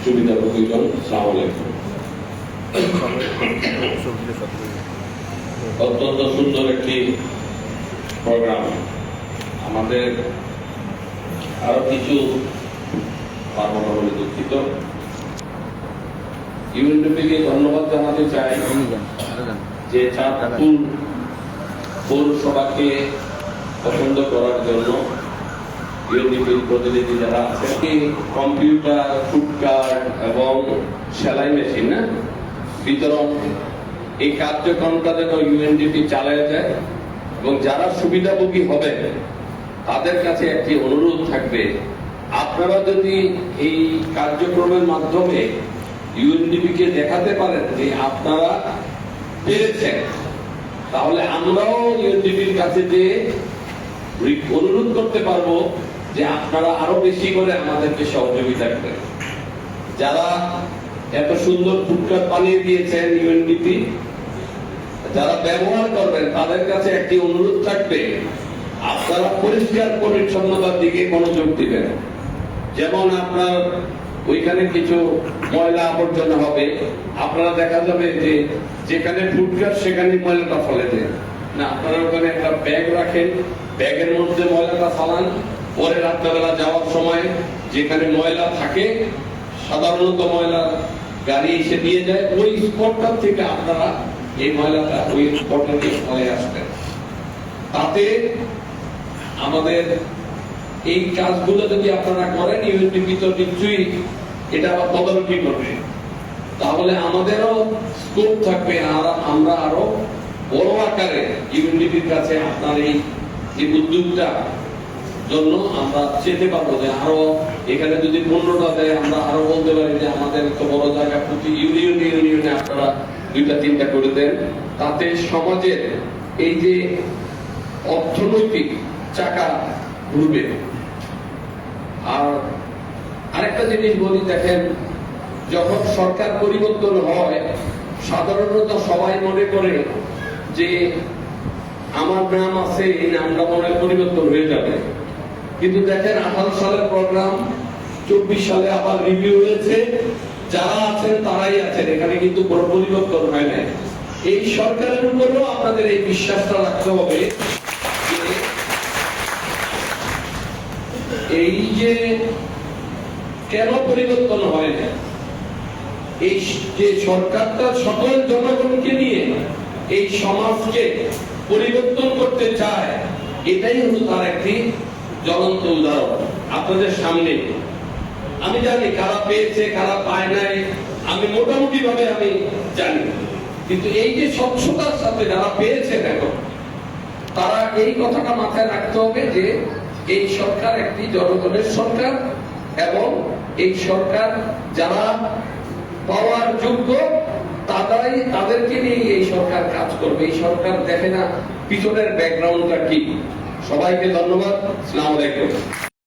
সুবিধাভোগীজন, আসসালামু আলাইকুম। অত্যন্ত সুন্দর একটি প্রোগ্রাম। আমাদের আরো কিছু পারবো না বলে দুঃখিত। ইউএনডিপিকে ধন্যবাদ জানাতে চাই যে চাঁদপুর পৌরসভাকে পছন্দ করার জন্য ইউএনডিপির প্রতিনিধি যারা আছেন, কম্পিউটার, ফুড কার্ড এবং সেলাই মেশিন বিতরণ, এই কার্যক্রমটা যেন ইউএনডিপি চালায় যায় এবং যারা সুবিধাভোগী হবে তাদের কাছে একটি অনুরোধ থাকবে, আপনারা যদি এই কার্যক্রমের মাধ্যমে ইউএনডিপিকে দেখাতে পারেন যে আপনারা পেরেছেন, তাহলে আমরাও ইউএনডিপির কাছে যে অনুরোধ করতে পারবো যে আপনারা আরো বেশি করে আমাদেরকে সহযোগিতা করেন। যারা এত সুন্দর ফুটপাত বানিয়ে দিয়েছেন ইউএনডিপি, যারা ব্যবহার করবেন তাদের কাছে একটি অনুরোধ থাকবে, আপনারা পরিষ্কার পরিচ্ছন্নতার দিকে মনোযোগ দিবেন। যেমন আপনার ওইখানে কিছু ময়লা আবর্জনা হবে, আপনারা দেখা যাবে যে যেখানে ফুটপাত সেখানে ময়লাটা ফেলে দেন না, আপনারা ওখানে একটা ব্যাগ রাখেন, ব্যাগের মধ্যে ময়লাটা ফালান, পরে রাত্রেবেলা যাওয়ার সময় যেখানে ময়লা থাকে, সাধারণত ময়লা গাড়ি এসে দিয়ে যায়, ওই স্পটটা থেকে আপনারা এই ময়লাটা ওই স্পটে দিয়ে ফেলে আসবেন। তাতে আমাদের এই কাজগুলো যদি আপনারা করেন, ইউএনডিপি তো নিশ্চয়ই এটা আবার তদারকি করবে, তাহলে আমাদেরও স্কোপ থাকবে, আর আমরা আরো বড় আকারে ইউএনডিপির কাছে আপনার এই যে উদ্যোগটা জন্য আমরা চেতে পারবো যে আরো এখানে যদি 15টা দেয়, আমরা আরো বলতে পারি যে আমাদের তো বড় জায়গা, প্রতি ইউনিয়নে আপনারা 2টা-3টা করে দেন। তাতে সমাজের এই যে অর্থনৈতিক চাকা ঘুরবে। আর আরেকটা জিনিস বলি, দেখেন, যখন সরকার পরিবর্তন হয় সাধারণত সবাই মনে করে যে আমার নাম আছে, এই নামটা মনে পরিবর্তন হয়ে যাবে। কিন্তু দেখেন 18 সালের প্রোগ্রাম 24 সালে আবার রিভিউ হয়েছে, যারা আছেন তারাই আছেন, এখানে কিন্তু কোনো পরিবর্তন হয় নাই। এই সরকারের উপরেও আপনাদের এই বিশ্বাসটা রাখতে হবে যে এই যে কেন পরিবর্তন হয় না, এই যে সরকারটা সকল জনগণকে নিয়ে এই সমাজকে পরিবর্তন করতে চায়, এটাই হলো তার একটি জ্বলন্ত উদাহরণ আপনাদের সামনে। আমি জানি কারা পেয়েছে কারা পায় নাই, আমি মোটামুটি ভাবে আমি জানি, কিন্তু এই যে স্বচ্ছতার সাথে যারা পেয়েছে এখন, তারা এই কথাটা মাথায় রাখতে হবে যে এই সরকার একটি জনগণের সরকার, এবং এই সরকার যারা পাওয়ার যোগ্য তাদেরকে নিয়ে এই সরকার কাজ করবে। এই সরকার দেখে না পিছনের ব্যাকগ্রাউন্ডটা কি। সবাইকে ধন্যবাদ। আসসালামু আলাইকুম।